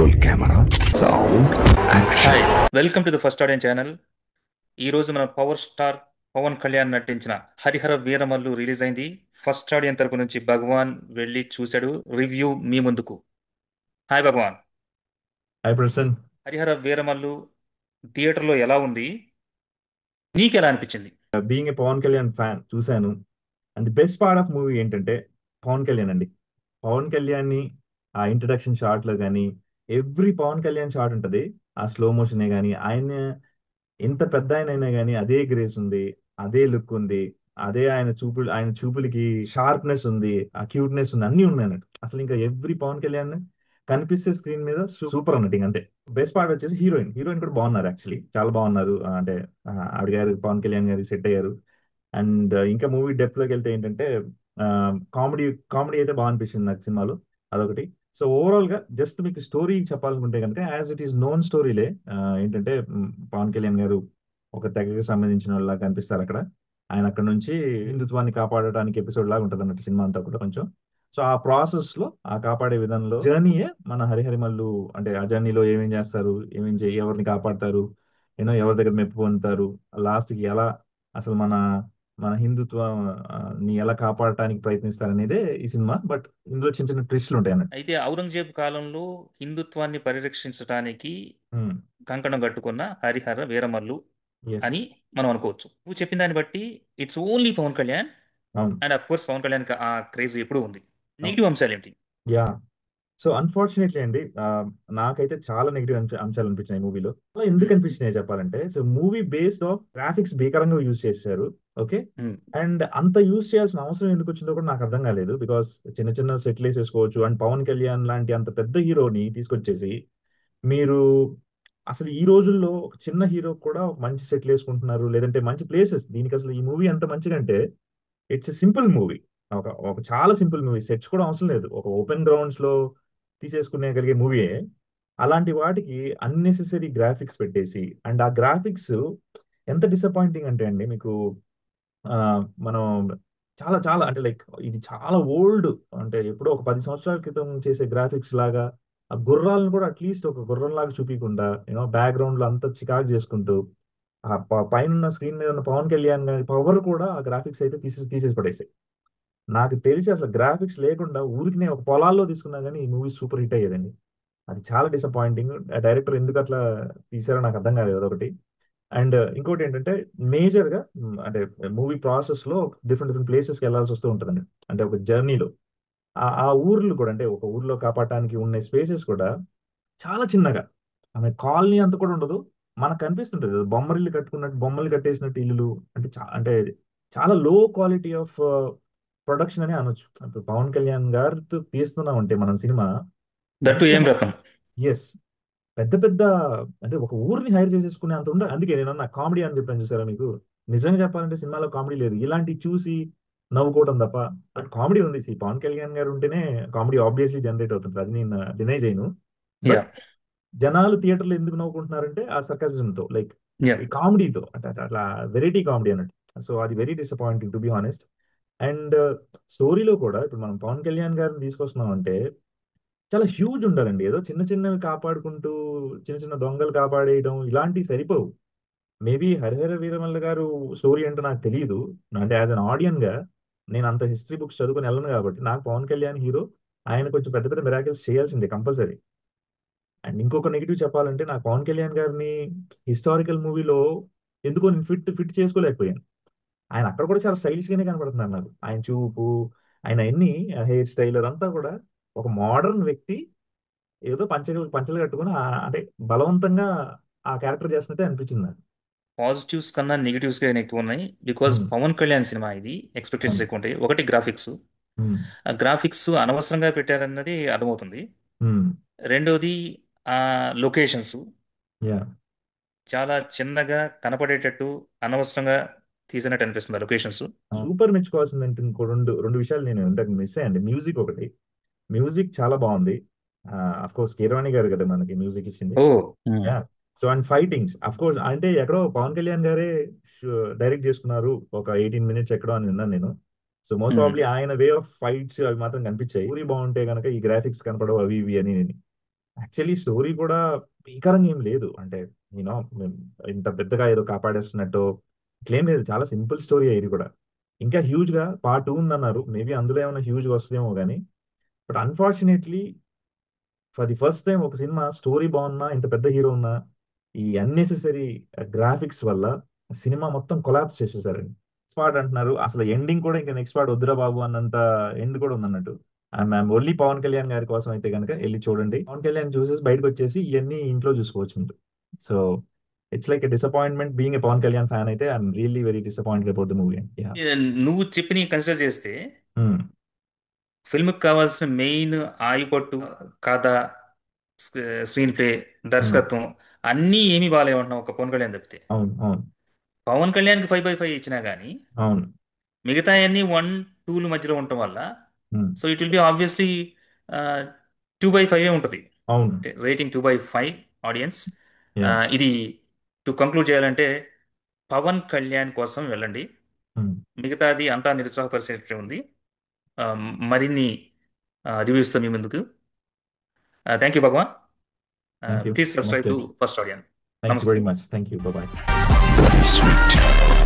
roll camera, sound, action. Hi, welcome to the first audience channel. ఈ రోజు మన power star Pawan Kalyan నటించిన Harihara Veeramallu release అయింది. ఫస్ట్ ఆడియన్ తరపు నుంచి భగవాన్ వెళ్ళి చూశాడు. రివ్యూ మీ ముందుకు. హాయ్ భగవాన్. హాయ్ ప్రసన్. హరిహర వీరమల్లు థియేటర్లో ఎలా ఉంది, నీకు ఎలా అనిపించింది? Being a Pawan Kalyan fan చూశాను. And the best part of movie ఏంటంటే పవన్ కళ్యాణ్ అండి. పవన్ కళ్యాణ్ ని ఆ ఇంట్రడక్షన్ షాట్ లో కానీ ఎవ్రీ పవన్ కళ్యాణ్ షాట్ ఉంటది. ఆ స్లో మోషనే కానీ ఆయన ఎంత పెద్ద ఆయన అయినా కానీ అదే గ్రేస్ ఉంది, అదే లుక్ ఉంది, అదే ఆయన చూపులకి షార్ప్నెస్ ఉంది, ఆ క్యూట్నెస్ ఉంది, అన్ని ఉన్నాయి అన్నట్టు. అసలు ఇంకా ఎవ్రీ పవన్ కళ్యాణ్ కనిపిస్తే స్క్రీన్ మీద సూపర్ అన్నట్టు. అంతే. బెస్ట్ పార్ట్ వచ్చేసి హీరోయిన్ కూడా బాగున్నారు, యాక్చువల్లీ చాలా బాగున్నారు. అంటే ఆవిడ గారు పవన్ కళ్యాణ్ గారు సెట్ అయ్యారు. అండ్ ఇంకా మూవీ డెప్త్ లోకి వెళ్తే ఏంటంటే కామెడీ కామెడీ అయితే బాగా అనిపించింది నాకు సినిమాలో. అదొకటి. సో ఓవరాల్ గా జస్ట్ మీకు స్టోరీ చెప్పాలనుకుంటే కనుక యాజ్ ఇట్ ఈస్ నోన్ స్టోరీలే. ఏంటంటే పవన్ కళ్యాణ్ గారు ఒక తెగకి సంబంధించిన వాళ్ళ కనిపిస్తారు అక్కడ. ఆయన అక్కడ నుంచి హిందుత్వాన్ని కాపాడటానికి ఎపిసోడ్ లాగా ఉంటుంది అన్నట్టు సినిమా అంతా కూడా కొంచెం. సో ఆ ప్రాసెస్ లో ఆ కాపాడే విధానంలో జర్నీయే మన హరిహరిమల్లు. అంటే ఆ జర్నీలో ఏమేం చేస్తారు, ఎవరిని కాపాడతారు, ఎవరి దగ్గర మెప్పు పొందుతారు, లాస్ట్ కి ఎలా అసలు మన మన హిందుత్వం ని ఎలా కాపాడటానికి ప్రయత్నిస్తారనేదే ఈ సినిమా. బట్ ఇందులో చిన్న చిన్న ట్విస్ట్లు ఉంటాయి అన్నట్టు. అయితే ఔరంగజేబు కాలంలో హిందుత్వాన్ని పరిరక్షించడానికి కంకణం కట్టుకున్న హరిహర వీరమల్లు ఎస్. అని మనం అనుకోవచ్చు. నువ్వు చెప్పిన దాన్ని బట్టి ఇట్స్ ఓన్లీ పవన్ కళ్యాణ్. అవును. And of course Pawan Kalyan ఆ క్రేజ్ ఎప్పుడూ ఉంది. నెగిటివ్ అంశాలు ఏంటి? యా. సో అన్ఫార్చునేట్లీ అండి, నాకైతే చాలా నెగిటివ్ అంశాలు అనిపించినాయి మూవీలో. అలా ఎందుకు అనిపించినాయి చెప్పాలంటే, so movie based of graphics భీకరంగా యూజ్ చేశారు. ఓకే. అండ్ అంత యూజ్ చేయాల్సిన అవసరం ఎందుకు వచ్చిందో కూడా నాకు అర్థం కాలేదు. బికాస్ చిన్న చిన్న సెట్లు వేసేసుకోవచ్చు. అండ్ పవన్ కళ్యాణ్ లాంటి అంత పెద్ద హీరోని తీసుకొచ్చేసి మీరు అసలు ఈ రోజుల్లో ఒక చిన్న హీరో కూడా ఒక మంచి సెట్లు వేసుకుంటున్నారు, లేదంటే మంచి ప్లేసెస్. దీనికి అసలు ఈ మూవీ ఎంత మంచిదంటే ఇట్స్ ఎ సింపుల్ మూవీ. ఒక ఒక చాలా సింపుల్ మూవీ. సెట్స్ కూడా అవసరం లేదు. ఒక ఓపెన్ గ్రౌండ్స్ లో తీసేసుకునే కలిగే మూవీయే. అలాంటి వాటికి అన్నెసెసరీ గ్రాఫిక్స్ పెట్టేసి, అండ్ ఆ గ్రాఫిక్స్ ఎంత డిసప్పాయింటింగ్ అంటే అండి మీకు, ఆ, మనం చాలా చాలా అంటే లైక్ ఇది చాలా ఓల్డ్. అంటే ఎప్పుడో ఒక 10 సంవత్సరాల క్రితం చేసే గ్రాఫిక్స్ లాగా ఆ గుర్రాలను కూడా అట్లీస్ట్ ఒక గుర్రం లాగా చూపించకుండా బ్యాక్గ్రౌండ్ లో అంతా చికాకు చేసుకుంటూ ఆ పైన ఉన్న స్క్రీన్ మీద ఉన్న పవన్ కళ్యాణ్ గారి పవర్ కూడా ఆ గ్రాఫిక్స్ అయితే తీసేసి పడేసాయి. నాకు తెలిసి అసలు గ్రాఫిక్స్ లేకుండా ఊరికి ఒక పొలాల్లో తీసుకున్నా కానీ ఈ మూవీ సూపర్ హిట్ అయ్యేదండి. అది చాలా డిసప్పాయింటింగ్. డైరెక్టర్ ఎందుకు అట్లా తీసారో నాకు అర్థం కాలేదు, అదొకటి. అండ్ ఇంకోటి ఏంటంటే మేజర్ గా అంటే మూవీ ప్రాసెస్ లో డిఫరెంట్ డిఫరెంట్ ప్లేసెస్కి వెళ్ళాల్సి వస్తూ ఉంటుందండి. అంటే ఒక జర్నీలో ఆ ఊర్లు కూడా, అంటే ఒక ఊర్లో కాపాడటానికి ఉన్న స్పేసెస్ కూడా చాలా చిన్నగా, ఆమె కాలనీ అంత కూడా ఉండదు. మనకు కనిపిస్తుంటది అది బొమ్మరిల్లు కట్టుకున్నట్టు, బొమ్మలు కట్టేసినట్టు ఇల్లులు. అంటే అంటే చాలా లో క్వాలిటీ ఆఫ్ ప్రొడక్షన్ అని అనొచ్చు. ఇప్పుడు పవన్ కళ్యాణ్ గారితో తీస్తున్నాం అంటే మనం సినిమా దట్టు పెద్ద ఏం రత్నం. ఎస్, పెద్ద పెద్ద అంటే ఒక ఊరిని హైర్ చేసేసుకునే అంత ఉండాలి. అందుకే నేను నా కామెడీ అని చెప్పాను చూసారా మీకు. నిజంగా చెప్పాలంటే సినిమాలో కామెడీ లేదు. ఇలాంటివి చూసి నవ్వుకోవడం తప్ప. బట్ కామెడీ ఉంది. పవన్ కళ్యాణ్ గారు ఉంటేనే కామెడీ ఆబ్వియస్లీ జనరేట్ అవుతుంది, అది నేను డినై చేయను. యా. బట్ జనాలు థియేటర్లో ఎందుకు నవ్వుకుంటున్నారంటే ఆ సర్కాసిజం తో, లైక్ యా. ఈ కామెడీతో, అంటే అట్లా వెరైటీ కామెడీ అన్నట్టు. సో అది very disappointing to be honest. And స్టోరీలో కూడా ఇప్పుడు మనం పవన్ కళ్యాణ్ గారిని తీసుకొస్తున్నాం అంటే చాలా హ్యూజ్ ఉండాలండి. ఏదో చిన్న చిన్నవి కాపాడుకుంటూ చిన్న చిన్న దొంగలు కాపాడేయడం ఇలాంటివి సరిపోవు. మేబీ హరిహర వీరమల్ల గారు స్టోరీ అంటే నాకు తెలియదు. అంటే యాజ్ అన్ ఆడియన్ గా నేను అంత హిస్టరీ బుక్స్ చదువుకుని వెళ్ళను కాబట్టి నాకు పవన్ కళ్యాణ్ హీరో, ఆయన కొంచెం పెద్ద పెద్ద మిరాకిల్స్ చేయాల్సిందే కంపల్సరీ. అండ్ ఇంకొక నెగిటివ్ చెప్పాలంటే నాకు పవన్ కళ్యాణ్ గారిని హిస్టారికల్ మూవీలో ఎందుకో నేను ఫిట్ ఫిట్ చేసుకోలేకపోయాను. ఆయన అక్కడ కూడా చాలా స్టైలిష్ గానే కనపడుతున్నారు నాకు. ఆయన చూపు, ఆయన ఎన్ని హెయిర్ స్టైల్ అదంతా కూడా ఒక మోడర్న్ వ్యక్తి ఏదో పంచలు పంచలు కట్టుకుని అంటే బలవంతంగా ఆ క్యారెక్టర్ చేస్తున్నట్టే అనిపించింది నాకు. పాజిటివ్స్ కన్నా నెగిటివ్స్ గానే ఎక్కువ ఉన్నాయి. Because um, Pawan Kalyan cinema ఇది, ఎక్స్పెక్టేషన్స్ అవును. ఎక్కువ ఉంటాయి. ఒకటి గ్రాఫిక్స్. ఉమ్, ఆ గ్రాఫిక్స్ అనవసరంగా పెట్టారన్నది అర్థమవుతుంది. ఉమ్, రెండోది ఆ లొకేషన్స్ యా. చాలా చిన్నగా కనపడేటట్టు అనవసరంగా తీసినట్టు అనిపిస్తుంది ఆ లొకేషన్స్. సూపర్ మెచ్చుకోవాల్సింది అంటే ఇంకో రెండు రెండు విషయాలు నేను ఇంతకు మిస్ అయ్యండి. మ్యూజిక్ ఒకటి. మ్యూజిక్ చాలా బాగుంది. అఫ్ కోర్స్ కీరవాణి గారు కదా మనకి మ్యూజిక్ ఇచ్చింది. Oh. Yeah. So and fightings of course అంటే ఎక్కడో పవన్ కళ్యాణ్ గారే డైరెక్ట్ చేసుకున్నారు ఒక 18 minutes ఎక్కడో అని విన్నాను నేను. సో మోస్ట్ ప్రాబ్లీ ఆయన వే ఆఫ్ ఫైట్స్ అవి మాత్రం కనిపించాయి. ఊరి బాగుంటే కనుక ఈ గ్రాఫిక్స్ కనపడవు అవి ఇవి అని యాక్చువల్లీ స్టోరీ కూడా భీకరంగా ఏం లేదు. అంటే యూనో ఇంత పెద్దగా ఏదో కాపాడేస్తున్నట్టు ఇట్లేం లేదు. చాలా సింపుల్ స్టోరీ ఇది కూడా. ఇంకా హ్యూజ్ గా పార్ట్ 2 ఉందన్నారు. మేబీ అందులో ఏమైనా హ్యూజ్ గా వస్తుందేమో కానీ, but unfortunately for the first time ఒక సినిమా స్టోరీ బాగున్నా, ఇంత పెద్ద హీరో ఉన్నా, ఈ అన్నెసెసరీ గ్రాఫిక్స్ వల్ల సినిమా మొత్తం కొలాప్స్ చేసేసారండి. పార్ట్ అంటున్నారు, అసలు ఎండింగ్ కూడా ఇంకా నెక్స్ట్ పార్ట్ వద్దురా బాబు అన్నంత ఎండ్ కూడా ఉందన్నట్టు. ఐఎమ్ ఓన్లీ పవన్ కళ్యాణ్ గారి కోసం అయితే కనుక వెళ్ళి చూడండి. పవన్ కళ్యాణ్ చూసేసి బయటకు వచ్చేసి ఇవన్నీ ఇంట్లో చూసుకోవచ్చు మీరు. So it's like a disappointment being a Pawan Kalyan fan అయితే I'm really very disappointed about the movie. Yeah. నువ్వు చెప్పి కన్సిడర్ చేస్తే ఫిల్మ్కి కావాల్సిన మెయిన్ ఆయుపట్టు, కథ, స్క్రీన్ ప్లే, దర్శకత్వం అన్నీ ఏమీ బాగాలేమంటున్నావు ఒక పవన్ కళ్యాణ్ తప్పితే. అవును, అవును, పవన్ కళ్యాణ్కి 5/5 ఇచ్చినా కానీ అవును. మిగతా అన్ని 1-2 మధ్యలో ఉండటం వల్ల um, so it will be obviously 2/5 ఉంటుంది. అవును. అంటే రేటింగ్ 2/5 ఆడియన్స్. యా. ఇది టు కంక్లూడ్ చేయాలంటే పవన్ కళ్యాణ్ కోసం వెళ్ళండి. మిగతాది అంతా నిరుత్సాహపరిచేటట్టే ఉంది. ఆ, మరిన్ని రివ్యూస్తో మీ ముందుకు. Thank you Bhagavan. Thank you. Please subscribe నమస్తే. To first audience. Thank you నమస్తే. Very much. Thank you. Bye. Bloody sweet.